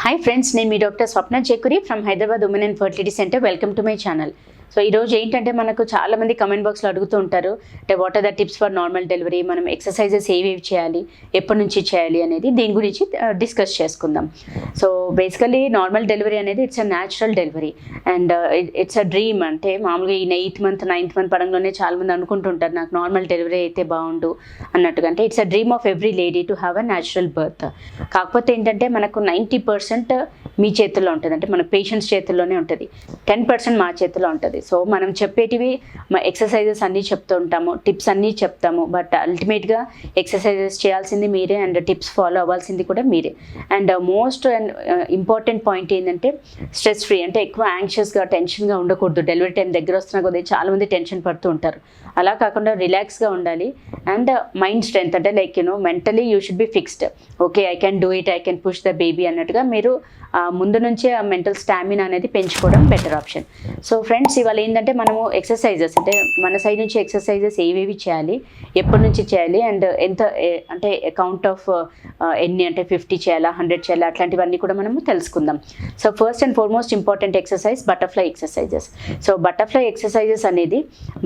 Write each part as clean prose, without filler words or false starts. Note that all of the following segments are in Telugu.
హాయ్ ఫ్రెండ్స్, నేను మీ doctor Swapna Chekuri from Hyderabad women and fertility centre. Welcome to my channel. So ఈరోజు ఏంటంటే మనకు చాలామంది కమెంట్ బాక్స్లో అడుగుతూ ఉంటారు, అంటే what are the tips for normal delivery, మనం ఎక్సర్సైజెస్ ఏవేవి చేయాలి, ఎప్పటి నుంచి చేయాలి అనేది దీని గురించి డిస్కస్ చేసుకుందాం. సో బేసికలీ నార్మల్ డెలివరీ అనేది it's a natural delivery and it's a dream. అంటే మామూలుగా ఈ 8th month 9th month పరంగానే చాలామంది అనుకుంటుంటారు నాకు నార్మల్ డెలివరీ అయితే బాగుండు అన్నట్టుగా. అంటే it's a dream of every lady to have a natural birth. కాకపోతే ఏంటంటే మనకు 90% మీ చేతుల్లో ఉంటుంది, అంటే మన పేషెంట్స్ చేతుల్లోనే ఉంటుంది, 10% మా చేతుల్లో ఉంటుంది. సో మనం చెప్పేటివి ఎక్సర్సైజెస్ అన్నీ చెప్తూ ఉంటాము, టిప్స్ అన్నీ చెప్తాము, బట్ అల్టిమేట్గా ఎక్సర్సైజెస్ చేయాల్సింది మీరే అండ్ టిప్స్ ఫాలో అవ్వాల్సింది కూడా మీరే. And most and important point ఏంటంటే స్ట్రెస్ ఫ్రీ, అంటే ఎక్కువ యాంగ్షియస్గా టెన్షన్గా ఉండకూడదు. డెలివరీ టైం దగ్గర వస్తున్నా కొద్దీ చాలామంది టెన్షన్ పడుతూ ఉంటారు. అలా కాకుండా రిలాక్స్గా ఉండాలి అండ్ మైండ్ స్ట్రెంత్, అంటే like mentally you should be fixed. Okay, I can do it, I can push the baby అన్నట్టుగా మీరు ముందు నుంచే ఆ మెంటల్ స్టామినా అనేది పెంచుకోవడం బెటర్ ఆప్షన్. సో ఫ్రెండ్స్, ఇవాళ ఏంటంటే మనము ఎక్సర్సైజెస్, అంటే మన సైడ్ నుంచి ఎక్సర్సైజెస్ ఏవేవి చేయాలి, ఎప్పటి నుంచి చేయాలి అండ్ ఎంత, అంటే కౌంట్ ఆఫ్ ఎన్ని, అంటే 50 చేయాలా 100 చేయాలా, అట్లాంటివన్నీ కూడా మనము తెలుసుకుందాం. So first and foremost important exercise butterfly exercises. So butterfly exercises అనేది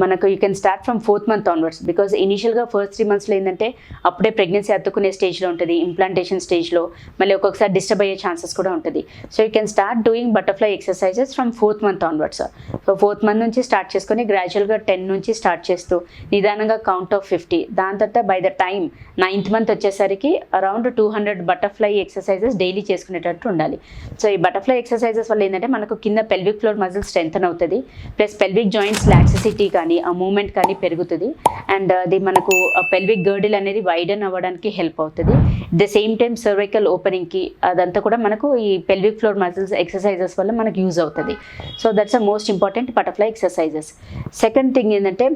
మనకు you can start from 4th month onwards. Because ఇనీషియల్గా ఫస్ట్ 3 monthsలో ఏంటంటే అప్పుడే ప్రెగ్నెన్సీ అత్తుకునే స్టేజ్లో ఉంటుంది, ఇంప్లాంటేషన్ స్టేజ్లో, మళ్ళీ ఒక్కొక్కసారి డిస్టర్బ్ అయ్యే ఛాన్సెస్ కూడా ఉంటుంది. So you can start doing butterfly exercises from 4th month onwards. So 4th month నుంచి స్టార్ట్ చేసుకొని గ్రాడ్యువల్గా 10 నుంచి స్టార్ట్ చేస్తూ నిదానంగా కౌంట్ ఆఫ్ 50. దాని తర్వాత by the time 9th month వచ్చేసరికి అరౌండ్ 200 బటర్ఫ్లై ఎక్సర్సైజెస్ డైలీ చేసుకునేటట్టు ఉండాలి. సో ఈ బటర్ఫ్లై ఎక్సర్సైజెస్ వల్ల ఏంటంటే మనకు కింద పెల్విక్ ఫ్లోర్ మజిల్ స్ట్రెంథన్ అవుతుంది, ప్లస్ పెల్విక్ జాయింట్స్ లాక్సిసిటీ కానీ ఆ మూమెంట్ కానీ పెరుగుతుంది అండ్ అది మనకు పెల్విక్ గర్డిల్ అనేది వైడన్ అవ్వడానికి హెల్ప్ అవుతుంది. ద సేమ్ టైం సర్వైకల్ ఓపెనింగ్కి అదంతా కూడా మనకు ఈ పెల్విక్ ఫ్లోర్ మజిల్స్ ఎక్సర్సైజెస్ వల్ల మనకు యూజ్ అవుతుంది. So that's a most important butterfly exercises. Second thing ఏంటంటే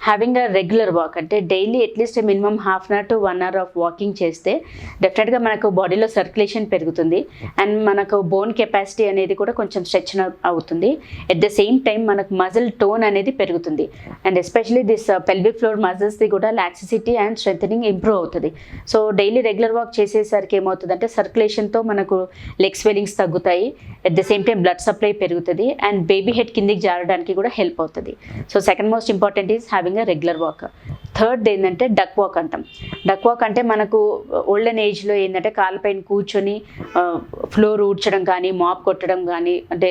హ్యావింగ్ అ రెగ్యులర్ వాక్, అంటే daily at least minimum 1/2 hour to 1 hour of walking చేస్తే డెఫినెట్గా మనకు బాడీలో సర్క్యులేషన్ పెరుగుతుంది అండ్ మనకు బోన్ కెపాసిటీ అనేది కూడా కొంచెం స్ట్రెచ్ అవుతుంది. ఎట్ ద సేమ్ టైం మనకు మజిల్ టోన్ అనేది పెరుగుతుంది and especially this pelvic floor మజిల్స్ది కూడా లాక్సిసిటీ అండ్ స్ట్రెంథనింగ్ ఇంప్రూవ్ అవుతుంది. సో డైలీ రెగ్యులర్ వాక్ చేసేసరికి ఏమవుతుందంటే సర్క్యులేషన్తో మనకు లెగ్ స్వెల్లింగ్స్ తగ్గుతాయి, at the same time blood supply పెరుగుతుంది అండ్ బేబీ హెడ్ కిందికి జారడానికి కూడా హెల్ప్ అవుతుంది. So second most important is having a regular walk. Third ఏంటంటే డక్ వాక్ అంటాం. డక్ వాక్ అంటే మనకు ఓల్డెన్ ఏజ్లో ఏంటంటే కాళ్ళపైన కూర్చొని ఫ్లోర్ ఊడ్చడం కానీ, మాప్ కొట్టడం కానీ, అంటే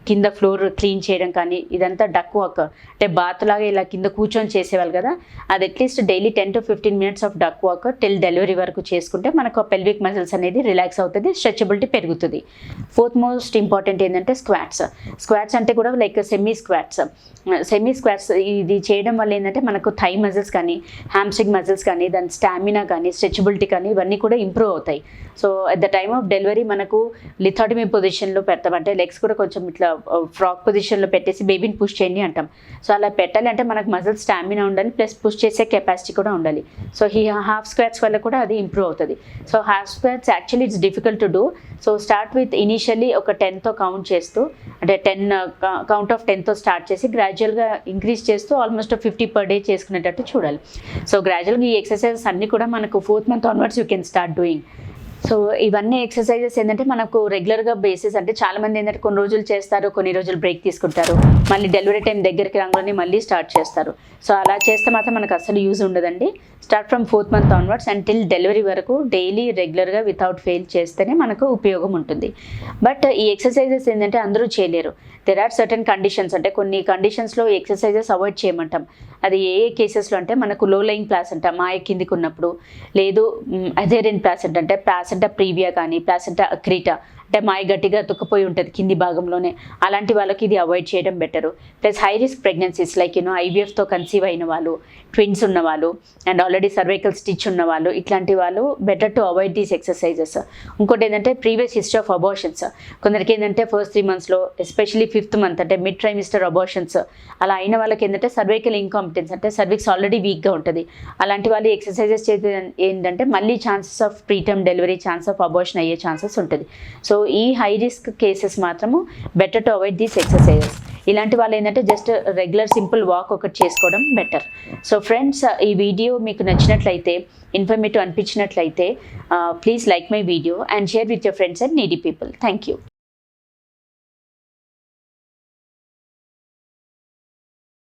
కింద ఫ్లోర్ క్లీన్ చేయడం కానీ, ఇదంతా డక్ వాక్. అంటే బాత్ లాగా ఇలా కింద కూర్చొని చేసేవాళ్ళు కదా, అది at least daily 10 to 15 minutes of duck walk till delivery వరకు చేసుకుంటే మనకు పెల్విక్ మజిల్స్ అనేది రిలాక్స్ అవుతుంది, స్ట్రెచబిలిటీ పెరుగుతుంది. ఫోర్త్ మోస్ట్ ఇంపార్టెంట్ ఏంటంటే స్క్వాట్స్. స్క్వాట్స్ అంటే కూడా లైక్ సెమీ స్క్వాట్స్. ఇది చేయడం వల్ల ఏంటంటే మనకు థై మజిల్స్ కానీ, హ్యామ్స్ట్రింగ్ మజిల్స్ కానీ, దాని స్టామినా కానీ, స్ట్రెచబిలిటీ కానీ ఇవన్నీ కూడా ఇంప్రూవ్ అవుతాయి. So at the time of delivery మనకు లిథాటమీ పొజిషన్లో పెడతాం, అంటే లెగ్స్ కూడా కొంచెం ఇట్లా ఫ్రాక్ పొజిషన్లో పెట్టేసి బేబీని పుష్ చేయండి అంటాం. సో అలా పెట్టాలి అంటే మనకు మజిల్ స్టామినా ఉండాలి, ప్లస్ పుష్ చేసే కెపాసిటీ కూడా ఉండాలి. సో ఈ హాఫ్ స్క్వాట్స్ వల్ల కూడా అది ఇంప్రూవ్ అవుతుంది. So half squats actually it's difficult to do. So start with initially ఒక 10తో కౌంట్ చేస్తూ, అంటే 10 కౌంట్ ఆఫ్ 10తో స్టార్ట్ చేసి గ్రాడ్యువల్గా ఇంక్రీజ్ చేస్తూ ఆల్మోస్ట్ 50 per day చేసుకునేటట్టు చూడాలి. సో గ్రాడ్యువల్గా ఈ ఎక్సర్సైజెస్ అన్నీ కూడా మనకు 4th month onwards you can start doing. So ఇవన్నీ ఎక్సర్సైజెస్ ఏంటంటే మనకు రెగ్యులర్గా బేసిస్, అంటే చాలామంది ఏంటంటే కొన్ని రోజులు చేస్తారు, కొన్ని రోజులు బ్రేక్ తీసుకుంటారు, మళ్ళీ డెలివరీ టైం దగ్గరికి రాగానే మళ్ళీ స్టార్ట్ చేస్తారు. సో అలా చేస్తే మాత్రం మనకు అసలు యూజ్ ఉండదండి. Start from 4th month onwards and till delivery వరకు డైలీ రెగ్యులర్గా వితౌట్ ఫెయిల్ చేస్తేనే మనకు ఉపయోగం ఉంటుంది. బట్ ఈ ఎక్సర్సైజెస్ ఏంటంటే అందరూ చేయలేరు. దెర్ ఆర్ సర్టన్ కండిషన్స్, అంటే కొన్ని కండిషన్స్లో ఎక్సర్సైజెస్ అవాయిడ్ చేయమంటాం. అది ఏ కేసెస్లో అంటే మనకు లో లయింగ్ ప్లాసెంటా మాయ కిందికి ఉన్నప్పుడు, లేదు అథెరిన్ ప్లాసెంటా, అంటే ప్లాసెంటా ప్రీవియా కానీ, ప్లాసెంటా అక్రీటా, అంటే మాయ గట్టిగా తుక్కపోయి ఉంటుంది కింది భాగంలోనే, అలాంటి వాళ్ళకి ఇది అవాయిడ్ చేయడం better. Plus high risk pregnancies like ఐవీఎఫ్తో కన్సీవ్ అయిన వాళ్ళు, ట్విన్స్ ఉన్నవాళ్ళు అండ్ ఆల్రెడీ సర్వైకల్ స్టిచ్ ఉన్నవాళ్ళు, ఇట్లాంటి వాళ్ళు better to avoid these exercises. ఇంకోటి ఏంటంటే ప్రీవియస్ హిస్టరీ ఆఫ్ అబార్షన్స్. కొందరికి ఏంటంటే ఫస్ట్ 3 monthsలో ఎస్పెషలీ 5th month అంటే మిడ్ ట్రైమిస్టర్ అబార్షన్స్ అలా అయిన వాళ్ళకి ఏంటంటే సర్వైకల్ ఇన్కాంపిటెన్స్, అంటే సర్విక్స్ ఆల్రెడీ వీక్గా ఉంటుంది. అలాంటి వాళ్ళు ఎక్సర్సైజెస్ చేస్తే ఏంటంటే మళ్ళీ chances of preterm delivery, chance of abortion అయ్యే ఛాన్సెస్ ఉంటుంది. సో ఈ హై రిస్క్ కేసెస్ మాత్రము better to avoid these exercises. ఇలాంటి వాళ్ళు ఏంటంటే జస్ట్ రెగ్యులర్ సింపుల్ వాక్ ఒకటి చేసుకోవడం బెటర్. సో ఫ్రెండ్స్, ఈ వీడియో మీకు నచ్చినట్లయితే, ఇన్ఫర్మేటివ్ అనిపించినట్లయితే please like my video and share with your friends and needy people. Thank you.